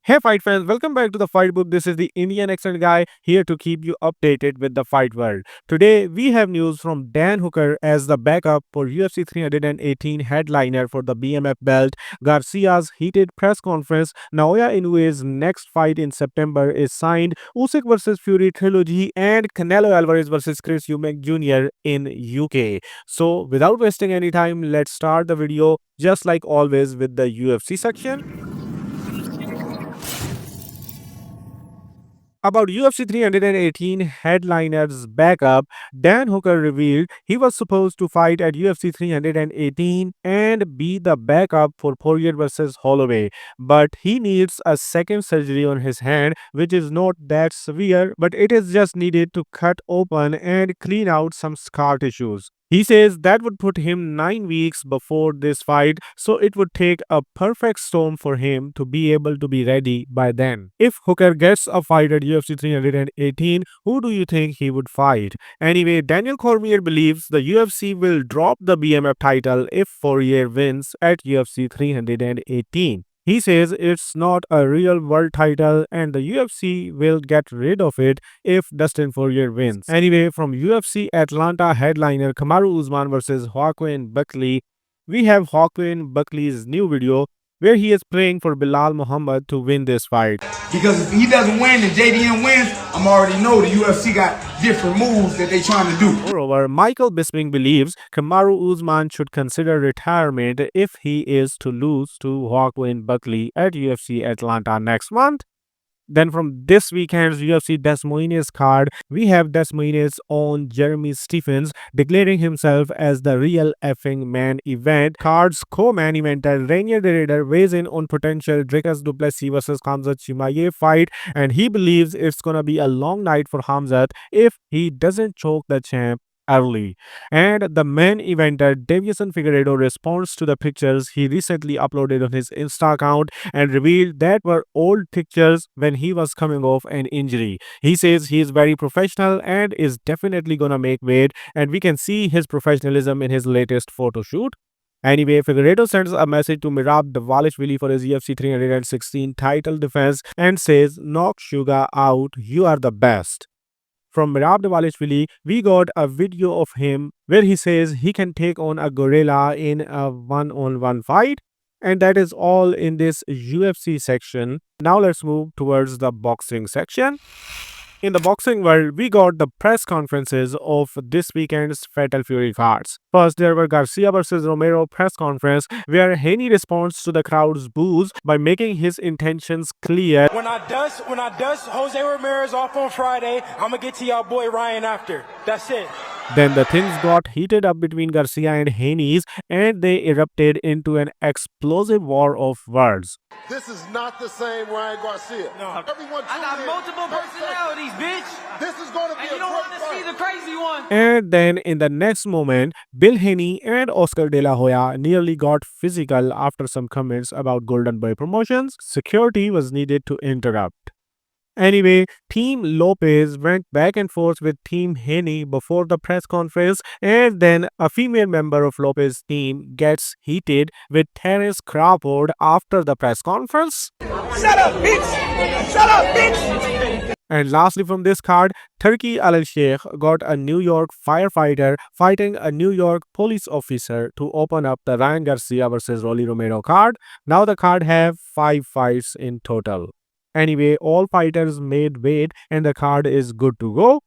Hey fight fans, welcome back to the Fight Book. This is the Indian accent guy here to keep you updated with the fight world. Today we have news from Dan Hooker as the backup for UFC 318 headliner for the BMF belt. Garcia's heated press conference. Naoya Inoue's next fight in September is signed. Usyk versus Fury Trilogy and Canelo Alvarez versus Chris Eubank Jr. in UK. So without wasting any time, let's start the video just like always with the UFC section. About UFC 318 headliners backup, Dan Hooker revealed he was supposed to fight at UFC 318 and be the backup for Poirier versus Holloway, but he needs a second surgery on his hand, which is not that severe, but it is just needed to cut open and clean out some scar tissues. He says that would put him 9 weeks before this fight, so it would take a perfect storm for him to be able to be ready by then. If Hooker gets a fight at UFC 318, who do you think he would fight? Anyway, Daniel Cormier believes the UFC will drop the BMF title if Poirier wins at UFC 318. He says it's not a real world title and the UFC will get rid of it if Dustin Poirier wins. Anyway, from UFC Atlanta headliner Kamaru Usman versus Joaquin Buckley, we have Joaquin Buckley's new video where he is praying for Bilal Muhammad to win this fight. Because if he doesn't win and JDM wins, I'm already know the UFC got different moves that they trying to do. Moreover, Michael Bisping believes Kamaru Usman should consider retirement if he is to lose to Joaquin Buckley at UFC Atlanta next month. Then from this weekend's UFC Des Moines card, we have Des Moines' own Jeremy Stephens declaring himself as the real effing main event. Card's co-main eventer Rainier the Raider weighs in on potential Dricus du Plessis versus Khamzat Chimaev fight, and he believes it's gonna be a long night for Khamzat if he doesn't choke the champ early. And the main eventer Davison Figueiredo responds to the pictures he recently uploaded on his Insta account and revealed that were old pictures when he was coming off an injury. He says he is very professional and is definitely gonna make weight, and we can see his professionalism in his latest photo shoot. Anyway, Figueiredo sends a message to Merab Dvalishvili for his UFC 316 title defense and says, "Knock Sugar out, you are the best." From Merab Dvalishvili, we got a video of him where he says he can take on a gorilla in a one-on-one fight. And that is all in this UFC section. Now let's move towards the boxing section. In the boxing world, we got the press conferences of this weekend's Fatal Fury cards. First, there were Garcia versus Romero press conference where Haney responds to the crowd's boos by making his intentions clear. When I dust Jose Ramirez off on Friday, I'm gonna get to y'all boy Ryan after. That's it. Then the things got heated up between Garcia and Haney's and they erupted into an explosive war of words. This is not the same Ryan Garcia. No. Everyone I got multiple personalities, bitch. This is going to be And you don't want to see the crazy one. And then in the next moment, Bill Haney and Oscar De La Hoya nearly got physical after some comments about Golden Boy Promotions. Security was needed to interrupt. Anyway, Team Lopez went back and forth with Team Haney before the press conference, and then a female member of Lopez's team gets heated with Terence Crawford after the press conference. Shut up, bitch! Shut up, bitch! And lastly from this card, Turki Al-Sheikh got a New York firefighter fighting a New York police officer to open up the Ryan Garcia versus Rolly Romero card. Now the card have 5 fights in total. Anyway, all fighters made weight and the card is good to go.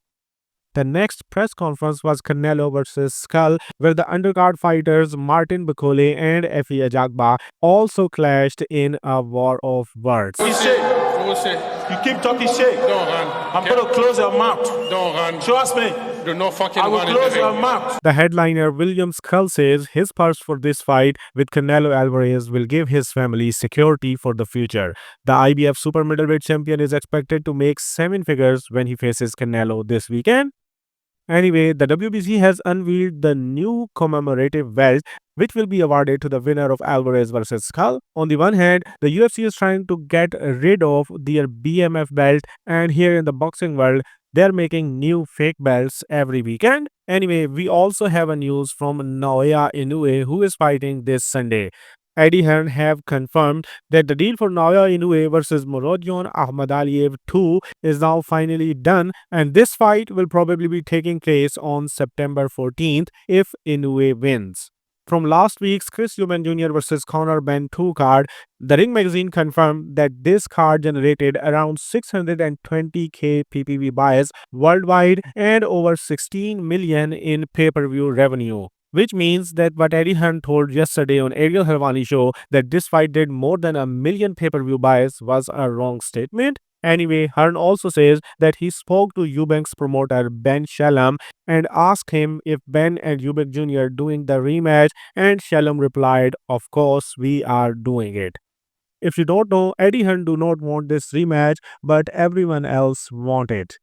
The next press conference was Canelo versus Skull, where the undercard fighters Martin Bakole and Efe Ajagba also clashed in a war of words. You keep talking shit. Don't run. I'm gonna close your mouth. Don't run. Trust me. Do no fucking I will run in close the your ring. mouth. The headliner William Skull says his purse for this fight with Canelo Alvarez will give his family security for the future. The IBF super middleweight champion is expected to make 7 figures when he faces Canelo this weekend. Anyway, the WBC has unveiled the new commemorative belt which will be awarded to the winner of Alvarez versus Skull. On the one hand, the UFC is trying to get rid of their BMF belt, and here in the boxing world, they're making new fake belts every weekend. Anyway, we also have a news from Naoya Inoue who is fighting this Sunday. Eddie Hearn have confirmed that the deal for Naoya Inoue versus Morodion Ahmadaliev 2 is now finally done, and this fight will probably be taking place on September 14th if Inoue wins. From last week's Chris Eubank Jr. versus Conor Ben 2 card, the Ring magazine confirmed that this card generated around 620k PPV buys worldwide and over 16 million in pay-per-view revenue. Which means that what Eddie Hearn told yesterday on Ariel Helwani show that this fight did more than a million pay-per-view buys was a wrong statement. Anyway, Hearn also says that he spoke to Eubank's promoter Ben Shalom and asked him if Ben and Eubank Jr. doing the rematch, and Shalom replied, "Of course, we are doing it." If you don't know, Eddie Hearn do not want this rematch, but everyone else want it.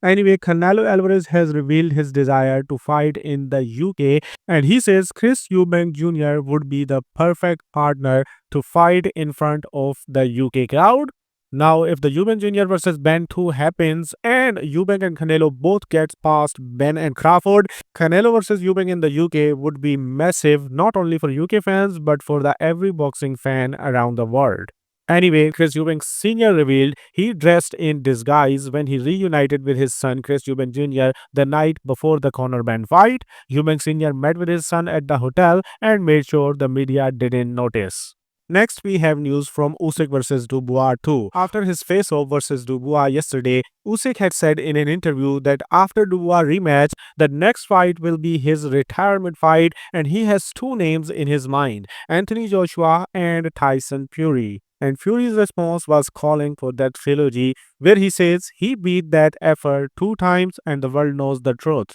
Anyway, Canelo Alvarez has revealed his desire to fight in the UK, and he says Chris Eubank Jr. would be the perfect partner to fight in front of the UK crowd. Now, if the Eubank Jr. versus Ben 2 happens and Eubank and Canelo both gets past Ben and Crawford, Canelo versus Eubank in the UK would be massive not only for UK fans but for the every boxing fan around the world. Anyway, Chris Eubank Sr. revealed he dressed in disguise when he reunited with his son Chris Eubank Jr. the night before the Conor Ben fight. Eubank Sr. met with his son at the hotel and made sure the media didn't notice. Next, we have news from Usyk versus Dubois 2. After his face-off versus Dubois yesterday, Usyk had said in an interview that after Dubois rematch, the next fight will be his retirement fight, and he has two names in his mind, Anthony Joshua and Tyson Fury. And Fury's response was calling for that trilogy, where he says he beat that effort 2 times and the world knows the truth.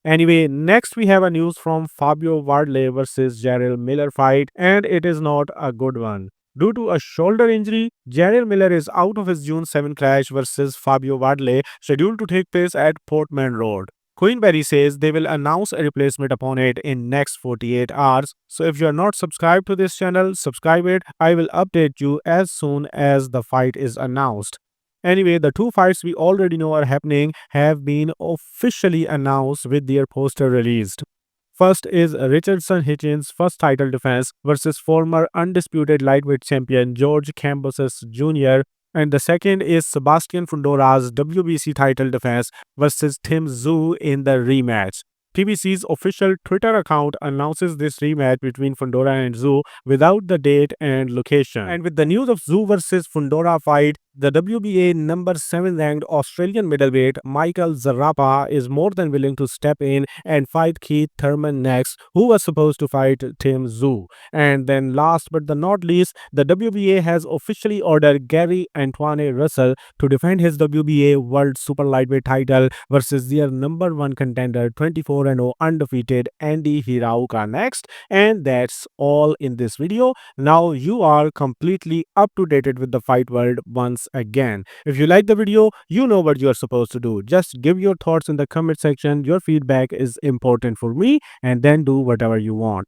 Anyway, next we have a news from Fabio Wardley versus Jarril Miller fight, and it is not a good one. Due to a shoulder injury, Jarril Miller is out of his June 7 clash versus Fabio Wardley, scheduled to take place at Portman Road. Queenberry says they will announce a replacement opponent in next 48 hours. So if you are not subscribed to this channel, subscribe it. I will update you as soon as the fight is announced. Anyway, the two fights we already know are happening have been officially announced with their poster released. First is Richardson Hitchens' first title defense versus former undisputed lightweight champion George Kambosos Jr. And the second is Sebastian Fundora's WBC title defense versus Tim Tszyu in the rematch. TBC's official Twitter account announces this rematch between Fundora and Tszyu without the date and location. And with the news of Tszyu versus Fundora fight, the WBA number 7 ranked Australian middleweight Michael Zarrapa is more than willing to step in and fight Keith Thurman next, who was supposed to fight Tim Tszyu. And then last but not least, the WBA has officially ordered Gary Antoine Russell to defend his WBA World Super Lightweight title versus their number 1 contender 24-0 undefeated Andy Hirauka next. And that's all in this video. Now you are completely up to date with the fight world once again. If you like the video, you know what you are supposed to do. Just give your thoughts in the comment section. Your feedback is important for me, and then do whatever you want.